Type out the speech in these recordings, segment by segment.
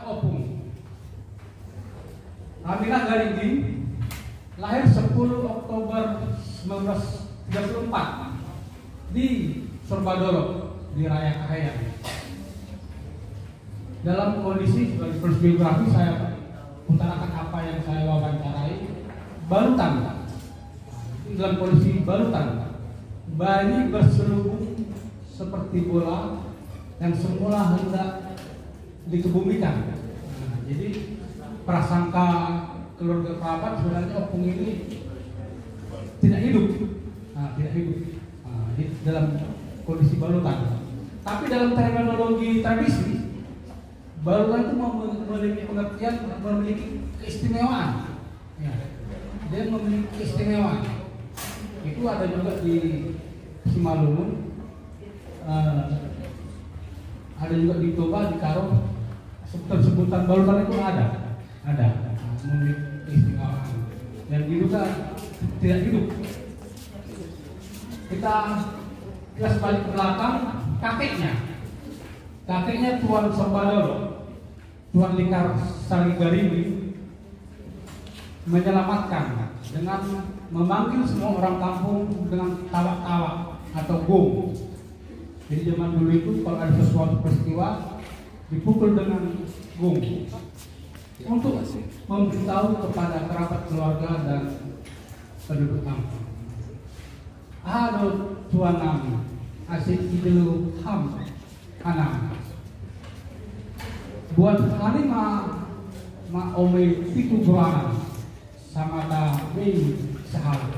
Opung. Raminah Garinggi lahir 10 Oktober 1934 di Surbadolo di Raya Kahayan. Dalam kondisi sebagai penulis biografi, saya utarakan apa yang saya wawancarai. Balutan, dalam kondisi balutan, bayi berselubung seperti bola yang semula hendak dikebumikan. Jadi prasangka keluarga kerabat sebenarnya Opung ini tidak hidup, tidak hidup dalam kondisi balutan. Tapi dalam terminologi tradisi, balutan itu memiliki pengertian, memiliki keistimewaan. Ya. Dia memiliki keistimewaan. Itu ada juga di Simalungun, ada juga di Toba, di Karo. Sebutan balutan itu ada, memiliki keistimewaan. Dan diduga tidak hidup. Kita balik ke belakang, kakeknya Tuan Surbadolo, Tuan Likar Sargigaringgi, menyelamatkan dengan memanggil semua orang kampung dengan tawa-tawa atau gong. Jadi zaman dulu itu kalau ada sesuatu peristiwa dipukul dengan gong untuk memberitahu kepada kerabat keluarga dan penduduk kampung. Halo Tuan Nami, asyik idul ham anam. Buat Halimah ma ome pitu bulan sama ta wing sahal.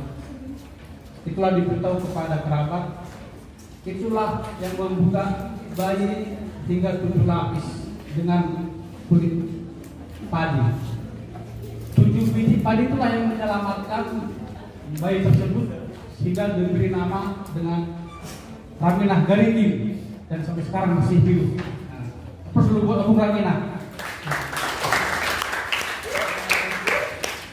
Itulah diberitahu kepada kerabat. Itulah yang membuka bayi hingga 7 lapis dengan kulit padi. 7 biji padi itulah yang menyelamatkan bayi tersebut sehingga diberi nama dengan Raminah Garinggi dan sampai sekarang masih hidup. Terus dulu buat Opung Raminah.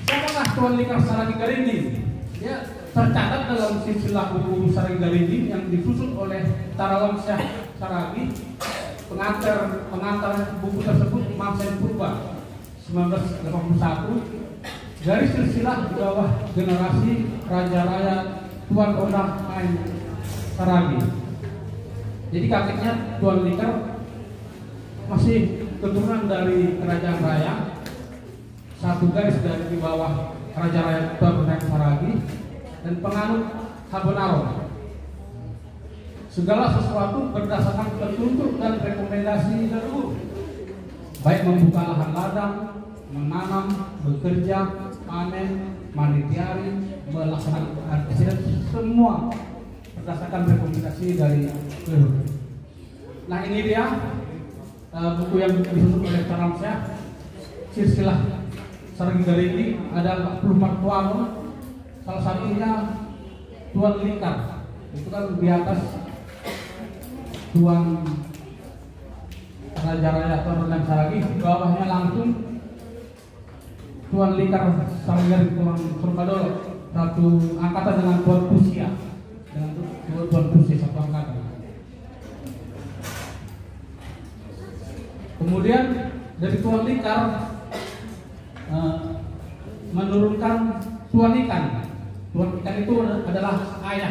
Siapakah Tuan Likar Sargigaringgi? Dia tercatat dalam silsilah buku Sargigaringgi yang disusun oleh Tarawan Syah Saragi. Pengantar buku tersebut Imam Said Purba 1981 dari silsilah di bawah generasi Raja Raya Tuan Odang Main Saragi. Jadi kakeknya Tuan Likar masih keturunan dari Kerajaan Raya, satu garis dari di bawah Raja Raya Tuan Odang Saragi dan penganut Habonaro. Segala sesuatu berdasarkan petunjuk dan rekomendasi leluhur, baik membuka lahan ladang, menanam, bekerja, panen, manitiari, melaksanakan aktivitas, semua berdasarkan rekomendasi dari leluhur. Nah ini dia buku yang disusun oleh Tarawan Syah, silsilah Sargigaringgi, ada 44 tuan, salah satunya Tuan Likar, itu kan di atas Tuan Raja Raya Tuan Odang Saragi, di bawahnya langsung Tuan Likar Sargigaringgi Tuan Surbadolo, satu angkatan dengan Tuan Pusia, dengan Tuan Pusia satu angkatan. Kemudian dari Tuan Likar menurunkan Tuan Ikan. Tuan Ikan itu adalah ayah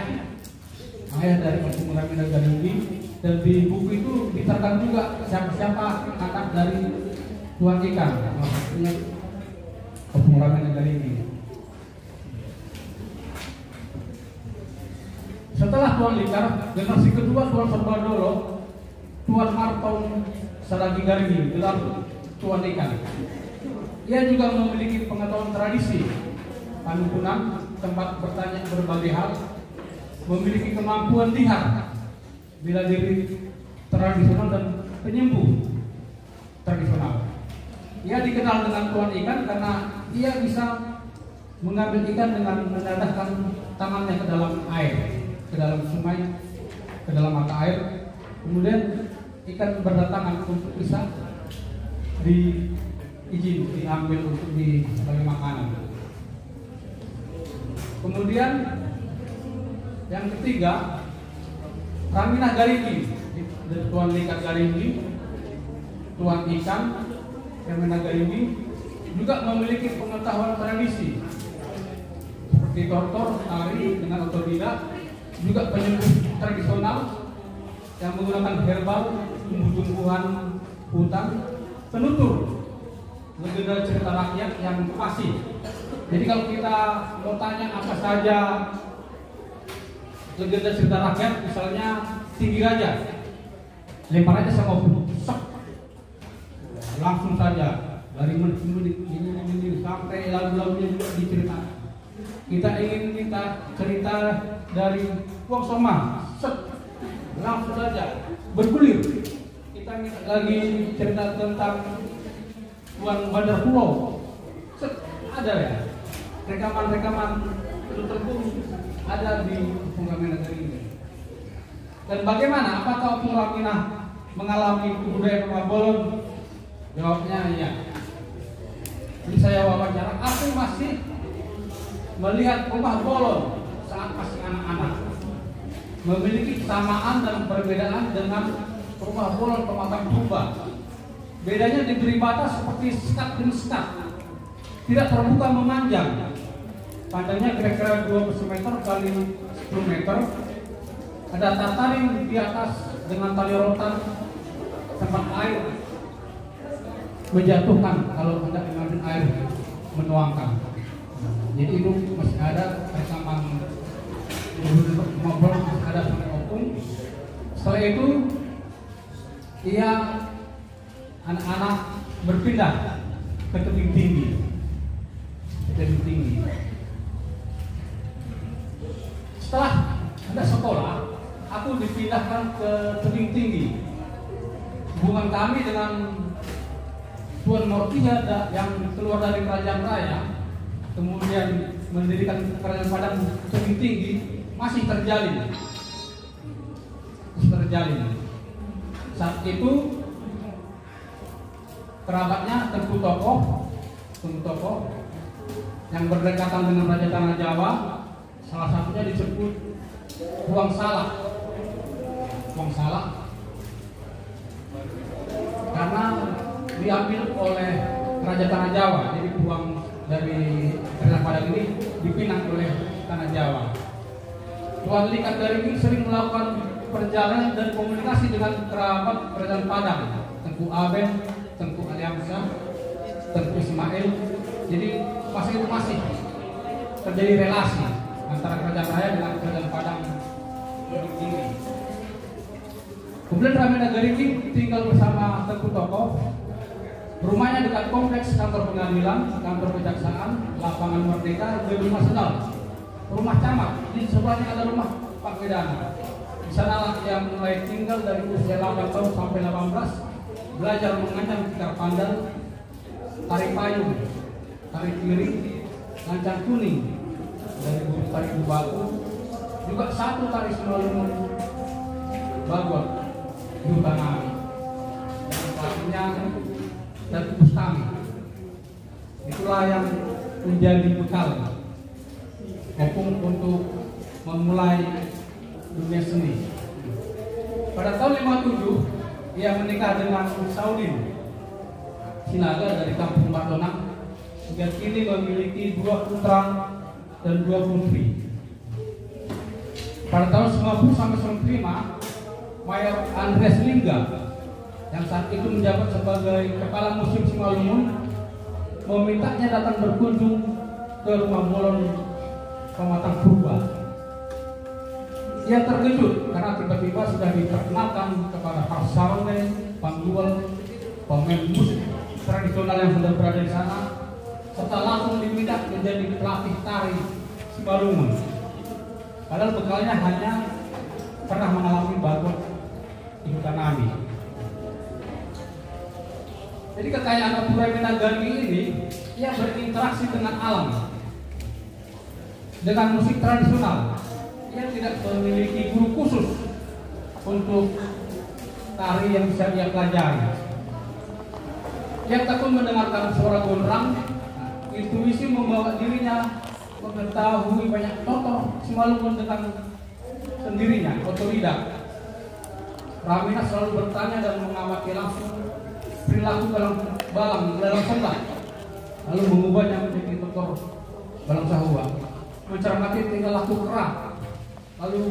dari Opung Raminah Garinggi, dan di buku itu diterangkan juga siapa-siapa anak dari Tuan Ikan, maksudnya Opung Raminah Garinggi. Setelah Tuan Likar, generasi kedua Tuan Surbadolo, Tuan Marton Sargigaringgi, gelar Tuan Ikan. Ia juga memiliki pengetahuan tradisi, panukunan, tempat bertanya berbagai hal, memiliki kemampuan lihat, bela diri tradisional dan penyembuh tradisional. Ia dikenal dengan Tuan Ikan karena ia bisa mengambil ikan dengan menadahkan tangannya ke dalam air, ke dalam sungai, ke dalam mata air. Kemudian ikan berdatangan untuk bisa diambil untuk sebagai makanan. Kemudian yang ketiga, Raminah Garinggi, dari Tuan Likar Garinggi, Tuan Ikan, Kemenagari ini juga memiliki pengetahuan tradisi seperti tortor, tari dengan otodidak, juga penyembuh tradisional yang menggunakan herbal, tumbuh-tumbuhan hutan, penutur, legenda cerita rakyat yang fasih. Jadi kalau kita mau tanya apa saja legenda cerita rakyat, misalnya Tinggi Raja, lempar aja sama sok, langsung saja dari menit ini sampai lagu-lagunya juga diceritakan. Kita ingin cerita dari Wong Soma, langsung saja bergulir. Kita lagi cerita tentang Tuan Bandar Pulau, ada ya rekaman-rekaman terbung ada di Kemenagari ini. Dan bagaimana? Apakah Pulau Minah mengalami kebudayaan rumah bolon? Jawabnya iya. Jadi saya wawancara, aku masih melihat rumah bolon saat masih anak-anak, memiliki kesamaan dan perbedaan dengan rumah bolon pematang purba. Bedanya diberi batas seperti sekat demi sekat, tidak terbuka memanjang. Panjangnya kira-kira 20 meter kali 10 meter. Ada tataring di atas dengan tali rotan tempat air menjatuhkan kalau hendak mengambil air menuangkan. Jadi itu masih ada rekaman ngobrol, ada sampai opung. Setelah itu ia anak-anak berpindah ke tebing tinggi. Setelah hendak sekolah, aku dipindahkan ke tebing tinggi. Hubungan kami dengan Tuan Mortinya yang keluar dari Kerajaan Raya, kemudian mendirikan Kerajaan Padang tebing tinggi, masih terjalin. Saat itu kerabatnya Tengku Tokoh yang berdekatan dengan Raja Tanah Jawa, salah satunya disebut Huang Salak, karena diambil oleh Raja Tanah Jawa. Jadi uang dari Kerajaan Padang ini dipinang oleh Tanah Jawa. Tuan Likat dari ini sering melakukan perjalanan dan komunikasi dengan kerabat Kerajaan Padang, Tengku Aben, Tengku Aliamsa, Tengku Ismail. Jadi masih terjadi relasi antara Kerajaan Raya dengan Kerajaan Padang ini. Kemudian Kemenagari ini tinggal bersama Tengku Tokoh. Rumahnya dekat kompleks kantor pengadilan, kantor kejaksaan, lapangan Merdeka, gedung Nasional, rumah camat. Di sebelahnya ada rumah Pak Wedana. Di sanalah yang mulai tinggal dari usia 8 tahun sampai 18, belajar mengancam tikar pandang, tari payung, tari piring, lancang kuning, dari guru tari batu, juga satu tari Simalungun Bagot, Yutanami, dan pelatihnya dan Bustami. Itulah yang menjadi bekal Opung untuk memulai dunia seni. Pada tahun 57 ia menikah dengan Saudin Sinaga dari kampung Batonang, hingga kini memiliki 2 putra dan 2 putri. Pada tahun 90 sampai 95, Mayor Andres Lingga yang saat itu menjabat sebagai Kepala Museum Simalungun memintanya datang berkunjung ke rumah bolon pematang purba. Ia terkejut karena tiba-tiba sudah diperkenalkan kepada Parsarone, Panggual, pemain musik tradisional yang sudah berada di sana, serta langsung diminta menjadi pelatih tari Simalungun. Padahal bekalnya hanya pernah mengalami bagot Yutanami. Jadi kekayaan Abu Kemenagari ini, ia berinteraksi dengan alam, dengan musik tradisional. Ia tidak memiliki guru khusus untuk tari yang bisa ia pelajari. Ia takut mendengarkan suara gondrang. Intuisi membawa dirinya mengetahui banyak tokoh Simalungun dengan sendirinya, otodidak. Ramina selalu bertanya dan mengamati langsung perilaku balang dalam sembah, lalu mengubahnya menjadi tortor balang sahua, mencermati tingkah laku kera, lalu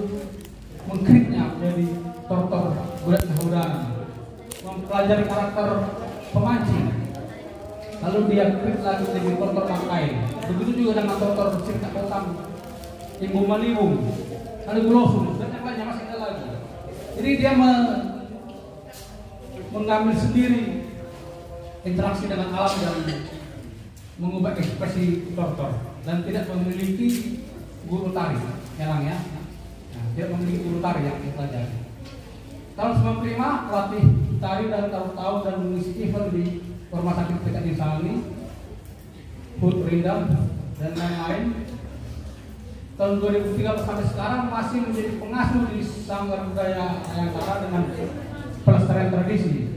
mengkritnya menjadi tortor budak sahudana, mempelajari karakter pemancing, lalu dia krit lagi menjadi tortor pakai. Begitu juga dengan tortor sirka kotam, imbung manibung, lalu glosum, dan yang lainnya masih ada lagi. Jadi dia mengambil sendiri interaksi dengan alam dan mengubah ekspresi tortor, dan tidak memiliki guru tari, Elang ya. Nah, tidak memiliki guru tari yang kita pelajari. Tahun 95 pelatih tari dan tahu-tahu dan mengisi event di Rumah Sakit PKD Salani, Food Rindam dan lain-lain. Tahun 2013 sampai sekarang masih menjadi pengasuh di Sanggar Budaya Ayangkara dengan pelestarian tradisi.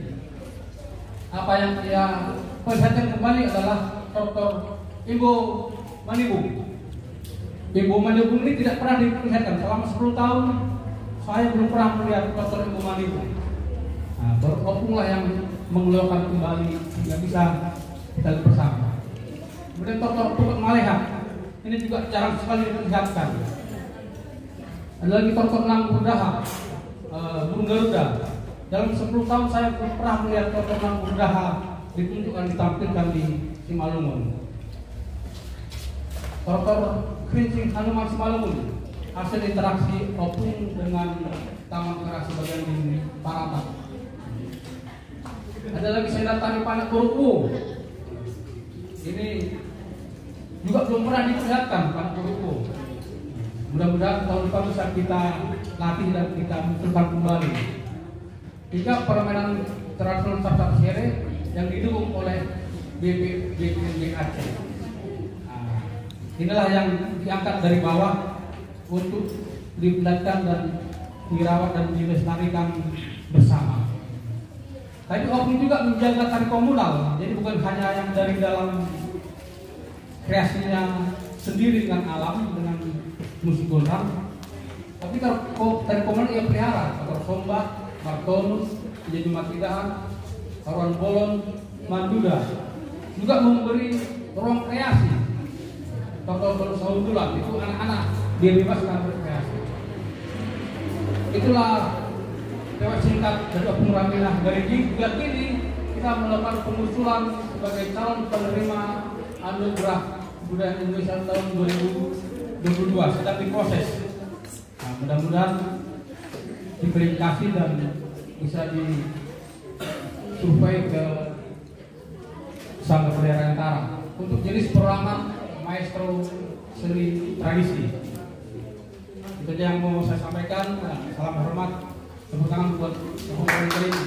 Apa yang dia perhatikan kembali adalah tortor Ibu Manibung. Ibu Manibung ini tidak pernah diperlihatkan selama 10 tahun. Saya belum pernah melihat tortor Ibu Manibung. Nah, baru opunglah yang mengeluarkan kembali sehingga bisa kita lihat bersama. Kemudian tortor Tukak Maleha ini juga jarang sekali diperlihatkan. Ada lagi tortor Nang Burdaha, burung Garuda. Dalam 10 tahun saya belum pernah melihat tortor Nang Burdaha ditunjukkan, ditampilkan di Simalungun. Tortor Kerincing Hanuman Simalungun, hasil interaksi opung dengan taman keras sebagian di Parapat. Ada lagi senda tari panak Kuruku. Ini juga belum pernah diperlihatkan panak Kuruku. Mudah-mudahan tahun depan bisa kita latih dan kita munculkan kembali. Tiga permainan tradisional Sabta Sere yang didukung oleh BPBD Aceh. Nah, inilah yang diangkat dari bawah untuk dipelajari dan dirawat dan dilestarikan bersama. Tapi opung juga menjaga tari komunal, jadi bukan hanya yang dari dalam kreasinya sendiri dengan alam, dengan musik gondang, tapi kalau tari komunal ia pelihara, atau sombak, martonus, jadi matidaan, karuan bolon, manduda, juga memberi ruang kreasi. Contoh saundulan itu anak-anak dia bebaskan berkreasi. Itulah lewat singkat dari Opung Raminah Garigi. Juga kini kita melakukan pengusulan sebagai calon penerima anugerah budaya Indonesia tahun 2022 sedang diproses. Nah, mudah-mudahan diverifikasi dan bisa disurvei ke Sanggar Budaya Ayangkara untuk jenis perorangan maestro seni tradisi. Itu aja yang mau saya sampaikan. Salam hormat. Tepuk tangan buat Opung Raminah.